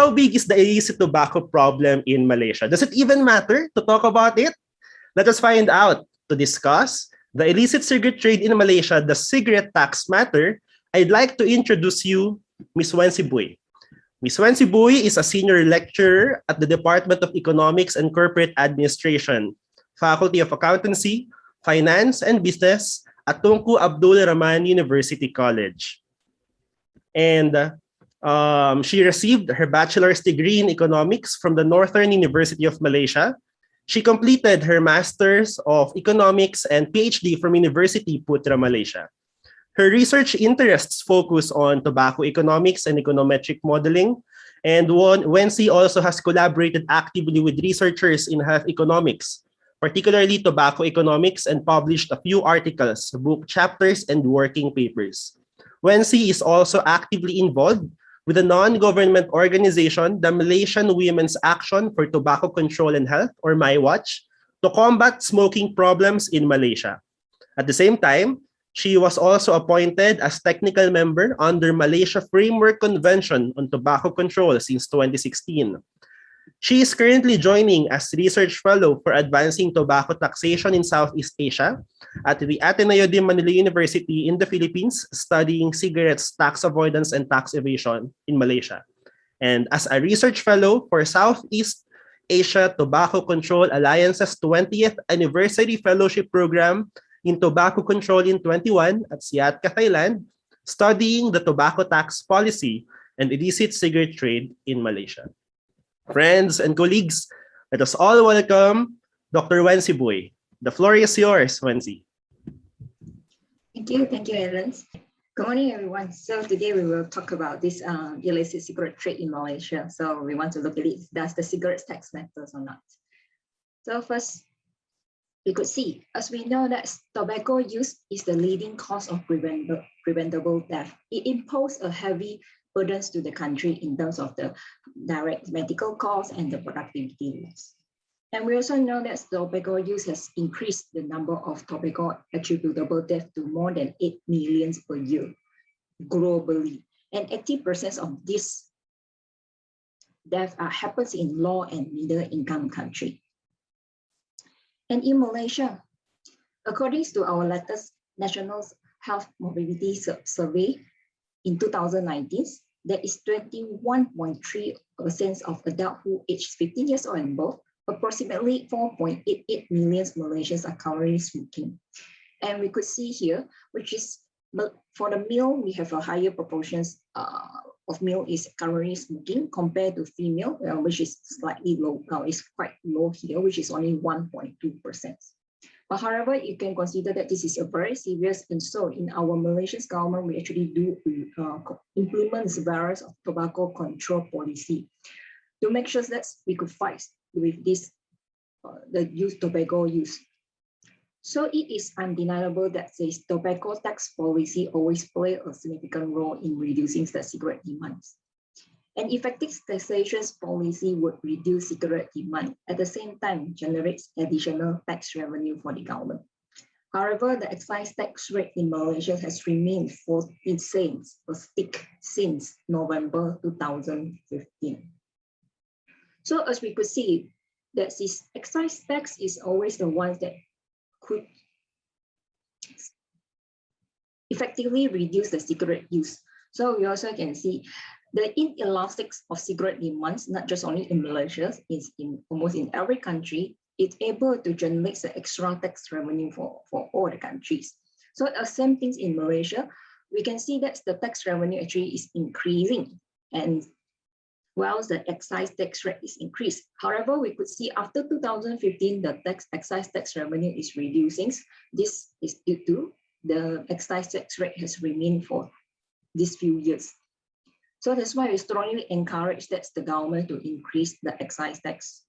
how big is the illicit tobacco problem in Malaysia? Does it even matter to talk about it? Let us find out. To discuss the illicit cigarette trade in Malaysia, the cigarette tax matter, I'd like to introduce you Ms. Wency Bui. Ms. Wency Bui is a senior lecturer at the Department of Economics and Corporate Administration, Faculty of Accountancy, Finance and Business at Tunku Abdul Rahman University College. And she received her bachelor's degree in economics from the Northern University of Malaysia. She completed her Master's of Economics and PhD from University Putra, Malaysia. Her research interests focus on tobacco economics and econometric modeling. And Wency also has collaborated actively with researchers in health economics, particularly tobacco economics, and published a few articles, book chapters, and working papers. Wency is also actively involved with a non-government organization, the Malaysian Women's Action for Tobacco Control and Health, or MyWatch, to combat smoking problems in Malaysia. At the same time, she was also appointed as technical member under Malaysia Framework Convention on Tobacco Control since 2016. She is currently joining as research fellow for advancing tobacco taxation in Southeast Asia at the Ateneo de Manila University in the Philippines, studying cigarettes tax avoidance and tax evasion in Malaysia. And as a research fellow for Southeast Asia Tobacco Control Alliance's 20th Anniversary Fellowship Program in Tobacco Control in 21 at Siatka, Thailand, studying the tobacco tax policy and illicit cigarette trade in Malaysia. Friends and colleagues, let us all welcome Dr. Wency Bui. The floor is yours, Wency. Thank you, Alan. Good morning, everyone. So today we will talk about this illicit cigarette trade in Malaysia. So we want to look at it. Does the cigarette tax matters or not? So first, we could see, as we know that tobacco use is the leading cause of preventable death. It imposes a heavy burdens to the country in terms of the direct medical costs and the productivity loss. And we also know that tobacco use has increased the number of tobacco attributable deaths to more than 8 million per year globally. And 80% of this death happens in low and middle income countries. And in Malaysia, according to our latest National Health Mobility Survey, in 2019, there is 21.3% of adults who aged 15 years old and above. Approximately 4.88 million Malaysians are currently smoking. And we could see here, which is for the male, we have a higher proportions of male is currently smoking compared to female, which is slightly low. It's quite low here, which is only 1.2%. But however, you can consider that this is a very serious, and so in our Malaysian government, we actually do implement various tobacco control policy to make sure that we could fight with this, the tobacco use. So it is undeniable that this tobacco tax policy always play a significant role in reducing the cigarette demands. An effective taxation policy would reduce cigarette demand, at the same time generates additional tax revenue for the government. However, the excise tax rate in Malaysia has remained 14 cents per stick since November 2015. So as we could see, that this excise tax is always the one that could effectively reduce the cigarette use. So we also can see the inelastic of cigarette demands, not just only in Malaysia, is in almost in every country, it's able to generate the extra tax revenue for all the countries. So the same things in Malaysia, we can see that the tax revenue actually is increasing, and while the excise tax rate is increased. However, we could see after 2015, the excise tax revenue is reducing. This is due to the excise tax rate has remained for these few years. So that's why we strongly encourage that the government to increase the excise tax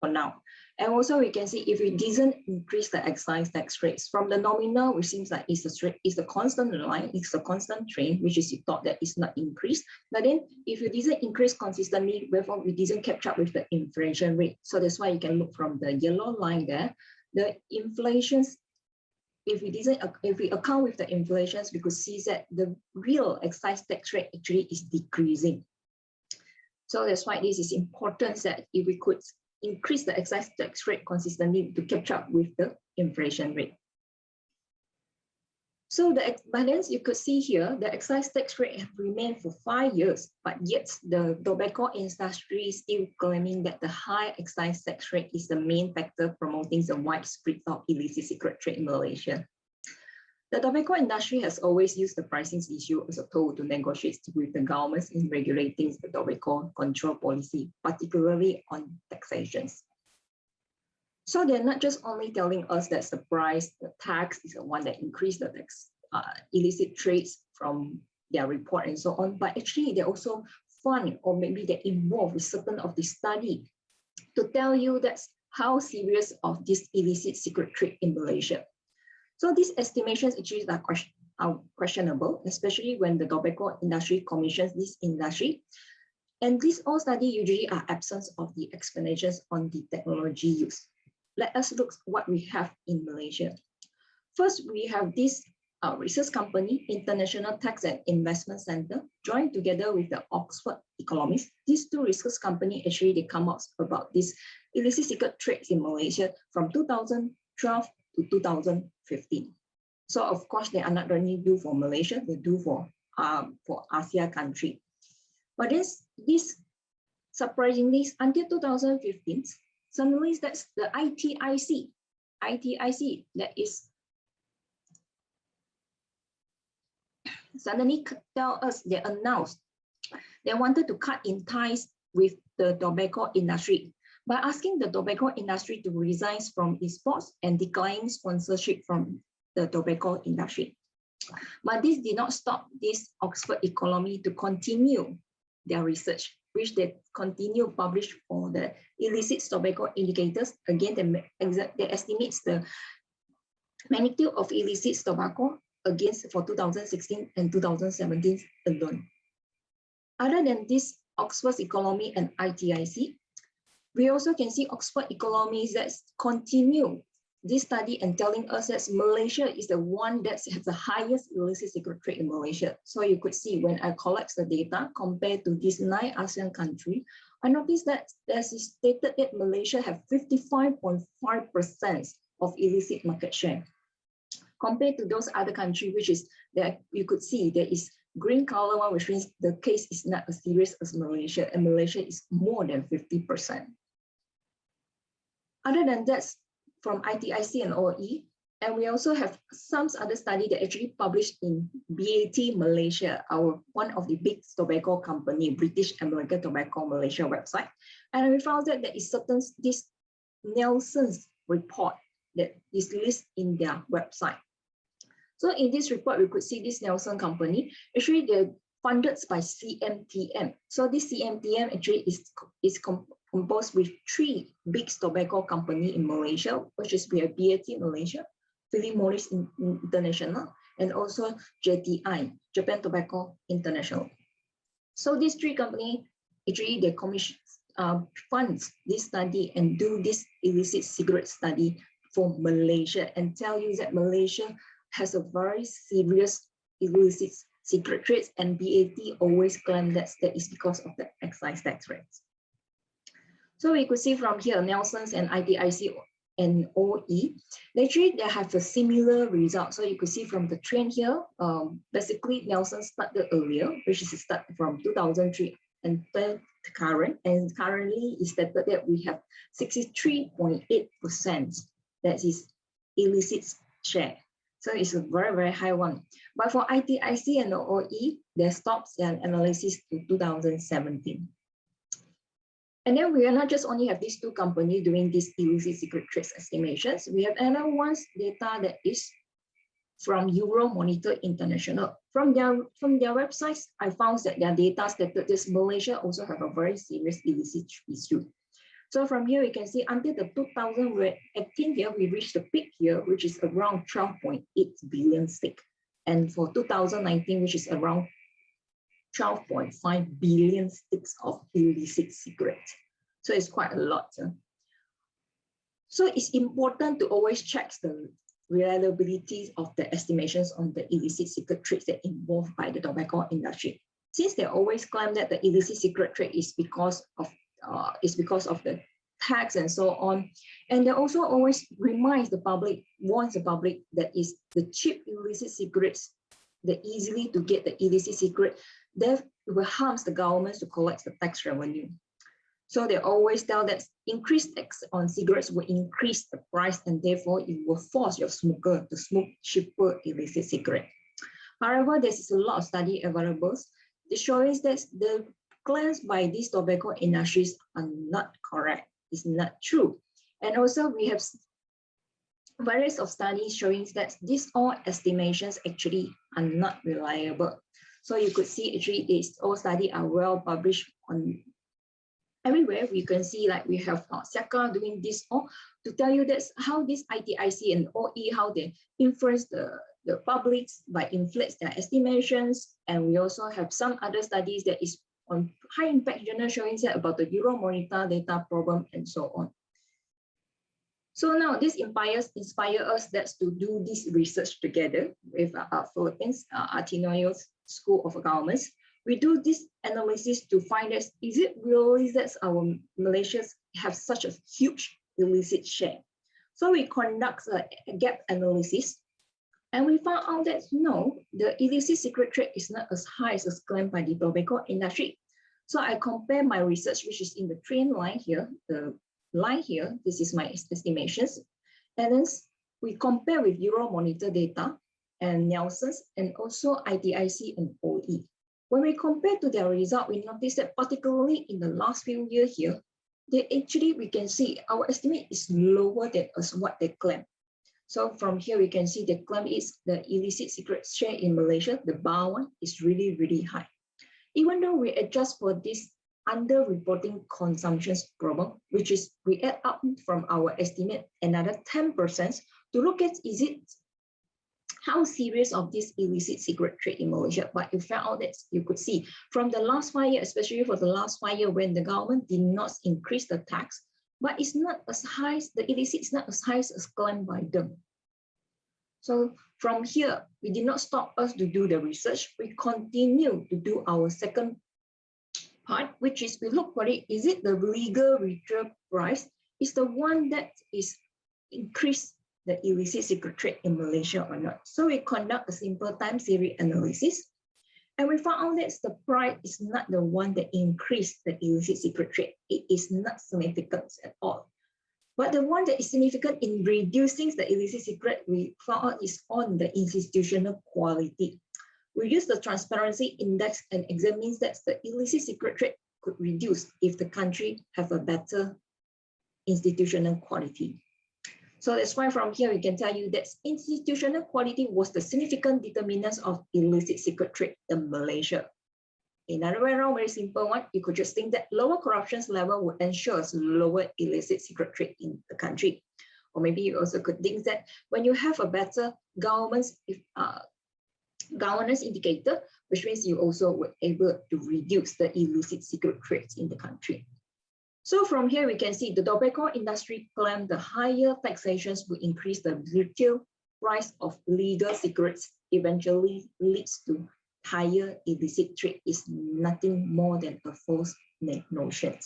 for now. And also we can see if it doesn't increase the excise tax rates from the nominal, which seems like it's a constant line, it's a constant trend, which is you thought that it's not increased. But then if it doesn't increase consistently, therefore it doesn't catch up with the inflation rate. So that's why you can look from the yellow line there, the inflations. If we account with the inflations, we could see that the real excise tax rate actually is decreasing. So that's why this is important, that if we could increase the excise tax rate consistently to catch up with the inflation rate. So the balance you could see here, the excise tax rate have remained for 5 years, but yet the tobacco industry is still claiming that the high excise tax rate is the main factor promoting the widespread of illicit cigarette trade in Malaysia. The tobacco industry has always used the pricing issue as a tool to negotiate with the governments in regulating the tobacco control policy, particularly on taxations. So they're not just only telling us that the price, the tax is the one that increased the tax, illicit trades from their report and so on, but actually they also fund, or maybe they're involved with certain of the study to tell you that's how serious of this illicit cigarette trade in Malaysia. So these estimations actually are questionable, especially when the tobacco industry commissions this industry. And these all studies usually are absence of the explanations on the technology used. Let us look what we have in Malaysia. First, we have this research company, International Tax and Investment Center, joined together with the Oxford economists. These two research companies actually they come out about this illicit cigarette trades in Malaysia from 2012 to 2015. So of course, they are not only do for Malaysia, they do for ASEAN country. But this surprisingly, until 2015, suddenly that's the ITIC, that is suddenly tell us, they announced they wanted to cut in ties with the tobacco industry by asking the tobacco industry to resign from esports and decline sponsorship from the tobacco industry. But this did not stop this Oxford economy to continue their research, which they continue publish for the illicit tobacco indicators. Again, they estimate the magnitude of illicit tobacco against for 2016 and 2017 alone. Other than this Oxford economy and ITIC, we also can see Oxford economies that continue this study and telling us that Malaysia is the one that has the highest illicit cigarette trade in Malaysia. So you could see when I collect the data compared to these 9 ASEAN countries, I noticed that there's stated that Malaysia have 55.5% of illicit market share. Compared to those other countries, which is that you could see there is green color one, which means the case is not as serious as Malaysia, and Malaysia is more than 50%. Other than that, from ITIC and OE, and we also have some other study that actually published in BAT Malaysia, one of the big tobacco company, British American Tobacco Malaysia website, and we found that there is certain this Nelson's report that is listed in their website. So in this report, we could see this Nelson company, actually they're funded by CMTM. So this CMTM actually is composed with 3 big tobacco companies in Malaysia, which is BAT Malaysia, Philip Morris International, and also JTI, Japan Tobacco International. So these 3 companies, actually they commission funds this study and do this illicit cigarette study for Malaysia and tell you that Malaysia has a very serious illicit cigarette trade, and BAT always claim that is because of the excise tax rates. So we could see from here, Nelson's and ITIC and OE, actually they have a similar result. So you could see from the trend here, basically Nelson started earlier, which is started from 2003 and currently is stated that we have 63.8% that is illicit share. So it's a very, very high one. But for ITIC and OE, they stopped their analysis to 2017. And then we are not just only have these 2 companies doing these illicit cigarette trade estimations. We have another one's data that is from Euromonitor International. From their websites, I found that their data stated that Malaysia also have a very serious illicit issue. So from here, we can see until the 2018 year, we reached the peak year, which is around 12.8 billion stick. And for 2019, which is around 12.5 billion sticks of illicit cigarettes. So it's quite a lot. So it's important to always check the reliability of the estimations on the illicit cigarette trades that involved by the tobacco industry. since they always claim that the illicit cigarette trade is because of the tax and so on, and they also always warns the public that is the cheap illicit cigarettes, the easily to get the illicit cigarette, that will harm the government to collect the tax revenue. So they always tell that increased tax on cigarettes will increase the price, and therefore it will force your smoker to smoke cheaper illicit cigarette. However, there is a lot of study available that shows that the claims by these tobacco industries are not correct. It's not true. And also we have various of studies showing that these all estimations actually are not reliable. So you could see actually these all studies are well published on everywhere. We can see like we have SECA doing this all to tell you that's how this ITIC and OE, how they influence the public by inflates their estimations. And we also have some other studies that is on high impact journal showing that about the Euromonitor data problem and so on. So now this inspires us that's to do this research together with Philippines Ateneo School of Governments. We do this analysis to find out, is it really that our Malaysians have such a huge illicit share? So we conduct a gap analysis, and we found out that no, the illicit cigarette trade is not as high as claimed by the tobacco industry. So I compare my research, which is in the trend line here, the line here, this is my estimations. And then we compare with Euromonitor data and Nielsen's and also ITIC and OE. When we compare to their result, we notice that particularly in the last few years here, we can see our estimate is lower than as what they claim. So from here, we can see the claim is the illicit cigarette share in Malaysia, the bar one is really, really high. Even though we adjust for this under-reporting consumptions problem, which is we add up from our estimate another 10% to look at how serious of this illicit cigarette trade in Malaysia. But you found out that you could see from the last 5 years, especially for the last 5 years when the government did not increase the tax, but it's not as high, the illicit is not as high as claimed by them. So from here, we did not stop us to do the research. We continue to do our second part, which is we look for it, is it the legal retail price is the one that is increased the illicit cigarette trade in Malaysia or not? So we conduct a simple time series analysis, and we found out that the price is not the one that increased the illicit cigarette trade. It is not significant at all. But the one that is significant in reducing the illicit cigarette, we found out is on the institutional quality. We use the transparency index and examines that the illicit cigarette trade could reduce if the country have a better institutional quality. So that's why from here we can tell you that institutional quality was the significant determinant of illicit cigarette trade in Malaysia. In other way around, very simple one, you could just think that lower corruption level would ensure lower illicit cigarette trade in the country. Or maybe you also could think that when you have a better governance indicator, which means you also were able to reduce the illicit cigarette trade in the country. So from here, we can see the tobacco industry claimed the higher taxations will increase the retail price of legal cigarettes, eventually leads to higher illicit trade. Is nothing more than a false notion.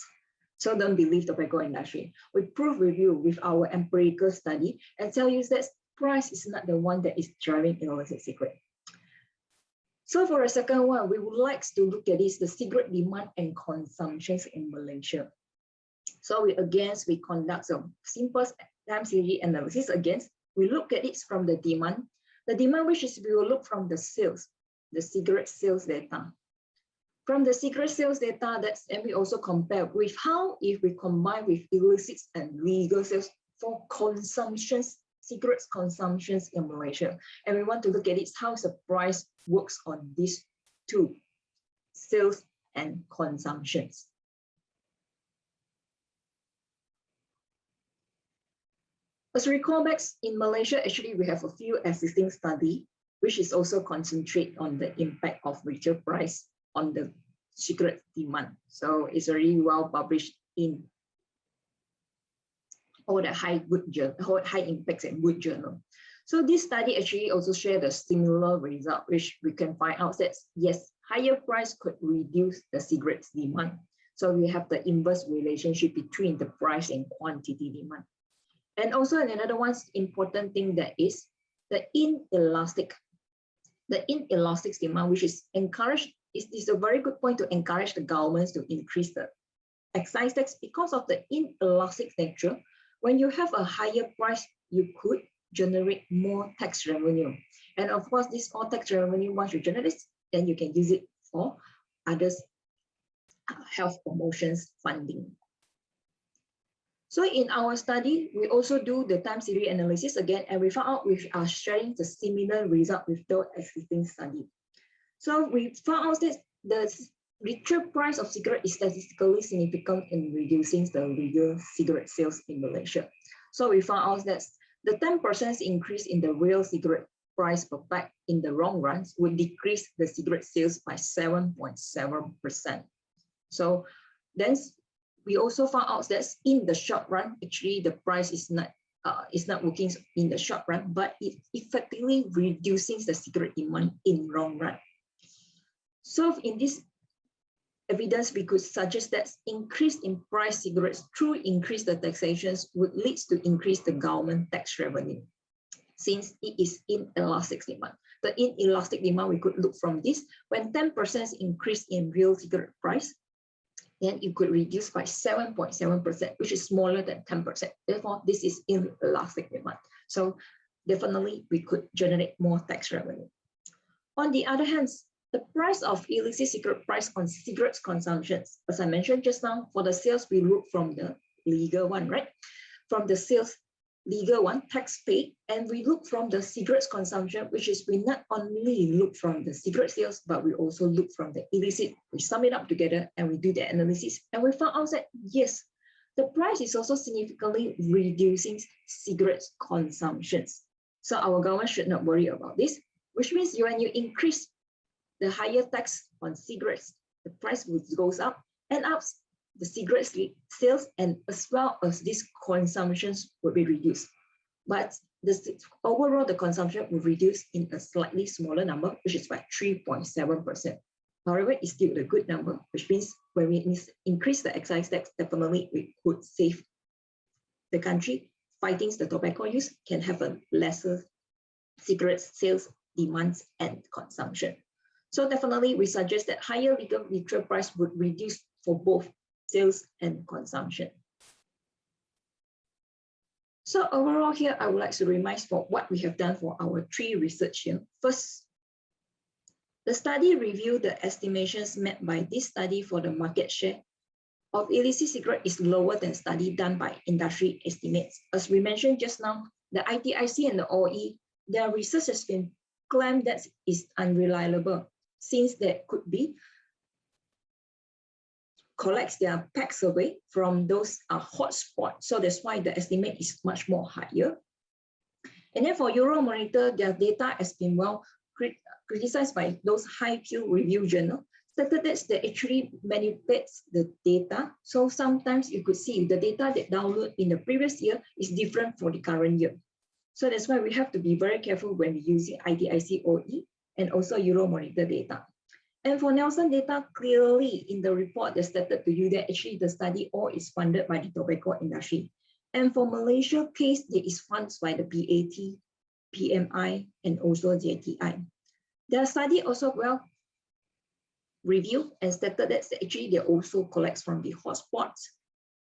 So don't believe the tobacco industry. We prove with you with our empirical study and tell you that price is not the one that is driving illicit cigarette. So for a second one, we would like to look at this, the cigarette demand and consumptions in Malaysia. So we conduct some simple time series analysis. Again, we look at it from the demand. The demand, which is we will look from the sales, the cigarette sales data. From the cigarette sales data, and we also compare with how if we combine with illicit and legal sales for consumptions, cigarettes consumptions in Malaysia. And we want to look at it, how the price works on these two, sales and consumptions. As we recall back in Malaysia, actually we have a few existing studies, which is also concentrate on the impact of retail price on the cigarette demand. So it's already well published in all the high impacts and good journal. So this study actually also shared a similar result, which we can find out that yes, higher price could reduce the cigarettes demand. So we have the inverse relationship between the price and quantity demand. And also another one important thing that is the inelastic demand, which is encouraged, is a very good point to encourage the governments to increase the excise tax because of the inelastic nature. When you have a higher price, you could generate more tax revenue. And of course, this all tax revenue, once you generate it, then you can use it for others health promotions funding. So in our study, we also do the time series analysis again, and we found out we are sharing the similar result with the existing study. So we found out that the retail price of cigarette is statistically significant in reducing the legal cigarette sales in Malaysia. So we found out that the 10% increase in the real cigarette price per pack in the long run would decrease the cigarette sales by 7.7%. So then we also found out that in the short run, actually the price is not working in the short run, but it effectively reducing the cigarette demand in long run. So in this evidence, we could suggest that increase in price cigarettes through increase the taxations would lead to increase the government tax revenue, since it is inelastic demand. The inelastic demand, we could look from this, when 10% increase in real cigarette price, then it could reduce by 7.7%, which is smaller than 10%. Therefore, this is inelastic demand. So definitely we could generate more tax revenue. On the other hand, the price of illicit cigarette price on cigarettes consumptions, as I mentioned just now, for the sales, we look from the legal one, right? From the sales legal one, tax paid, and we look from the cigarettes consumption, which is we not only look from the cigarette sales, but we also look from the illicit. We sum it up together and we do the analysis, and we found out that yes, the price is also significantly reducing cigarettes consumptions. So our government should not worry about this, which means when you increase the higher tax on cigarettes, the price goes up and up. The cigarette sales and as well as these consumptions will be reduced. But overall, the consumption will reduce in a slightly smaller number, which is by 3.7%. However, it's still a good number, which means when we increase the excise tax, definitely we could save the country fighting the tobacco use, can have a lesser cigarette sales, demands, and consumption. So definitely we suggest that higher legal retail price would reduce for both sales and consumption. So overall here, I would like to remind for what we have done for our 3 research here. First, the study reviewed the estimations made by this study for the market share of illicit cigarette is lower than study done by industry estimates. As we mentioned just now, the ITIC and the OE, their research has been claimed that is unreliable, since there could be collects their pack survey from those hotspots. So that's why the estimate is much more higher. And then for Euromonitor, their data has been well criticized by those high peer review journals, stated that they actually manipulates the data. So sometimes you could see the data that downloaded in the previous year is different for the current year. So that's why we have to be very careful when we're using ITIC OE and also Euromonitor data. And for Nelson data, clearly in the report, they stated to you that actually the study all is funded by the tobacco industry. And for Malaysia case, it is funded by the PAT, PMI, and also JTI. Their study also well reviewed and stated that actually they also collects from the hotspots.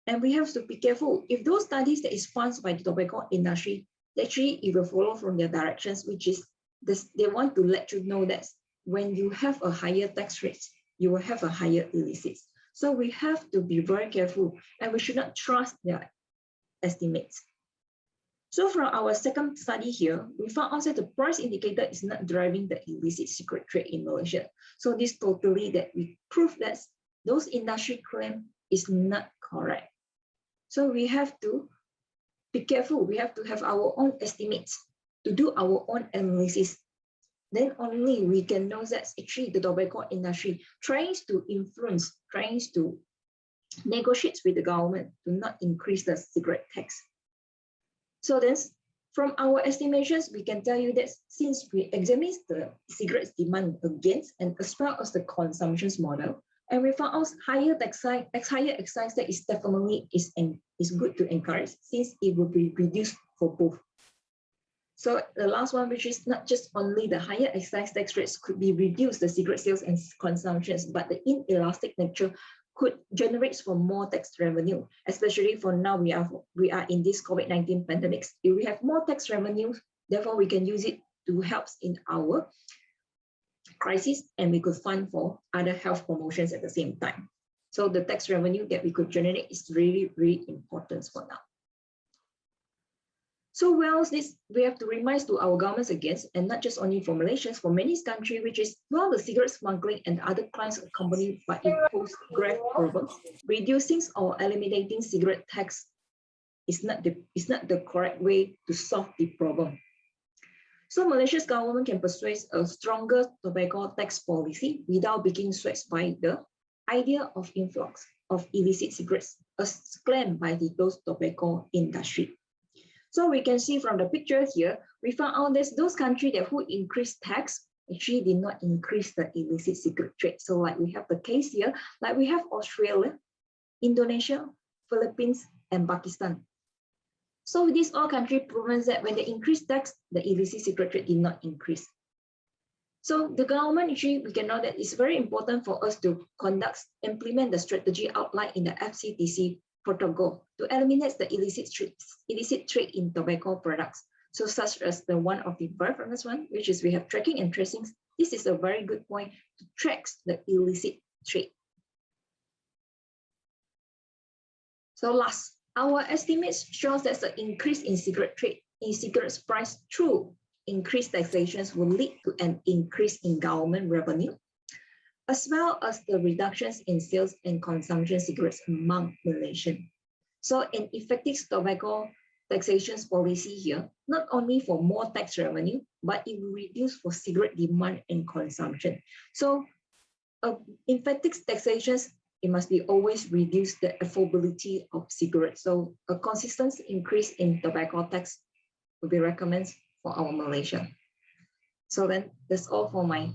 And we have to be careful. If those studies that is funded by the tobacco industry, actually it will follow from their directions, which is this, they want to let you know that when you have a higher tax rate, you will have a higher illicit. So we have to be very careful and we should not trust their estimates. So from our second study here, we found out that the price indicator is not driving the illicit cigarette trade in Malaysia. So this totally that we prove that those industry claim is not correct. So we have to be careful. We have to have our own estimates to do our own analysis. Then only we can know that actually the tobacco industry tries to influence, tries to negotiate with the government to not increase the cigarette tax. So then From our estimations, we can tell you that since we examine the cigarettes demand against and as well as the consumptions model, and we found out higher excise that is definitely is good to encourage since it will be reduced for both. So the last one, which is not just only the higher excise tax rates could be reduced the cigarette sales and consumptions, but the inelastic nature could generate for more tax revenue, especially for now we are in this COVID-19 pandemics. If we have more tax revenue, therefore we can use it to help in our crisis, and we could fund for other health promotions at the same time. So the tax revenue that we could generate is really, really important for now. So well, this we have to remind to our governments again, and not just only for Malaysia, for many countries, which is well, the cigarette smuggling and other crimes accompanied by imposed grave problems. Reducing or eliminating cigarette tax is not the correct way to solve the problem. So Malaysia's government can persuade a stronger tobacco tax policy without being swayed by the idea of influx of illicit cigarettes, as claimed by the tobacco industry. So we can see from the picture here, we found out that those countries that who increased tax actually did not increase the illicit cigarette trade. So like we have the case here, like we have Australia, Indonesia, Philippines, and Pakistan. So these all countries proves that when they increase tax, the illicit cigarette trade did not increase. So the government actually, we can know that it's very important for us to implement the strategy outlined in the FCTC protocol to eliminate the illicit trade in tobacco products. So such as the one of the very famous one, which is we have tracking and tracing. This is a very good point to track the illicit trade. So last, our estimates shows that the increase in cigarettes price through increased taxations will lead to an increase in government revenue, as well as the reductions in sales and consumption cigarettes among Malaysians. So an effective tobacco taxation policy here, not only for more tax revenue, but it will reduce for cigarette demand and consumption. So effective taxations, it must be always reduce the affordability of cigarettes. So a consistent increase in tobacco tax will be recommended for our Malaysia. So then that's all for my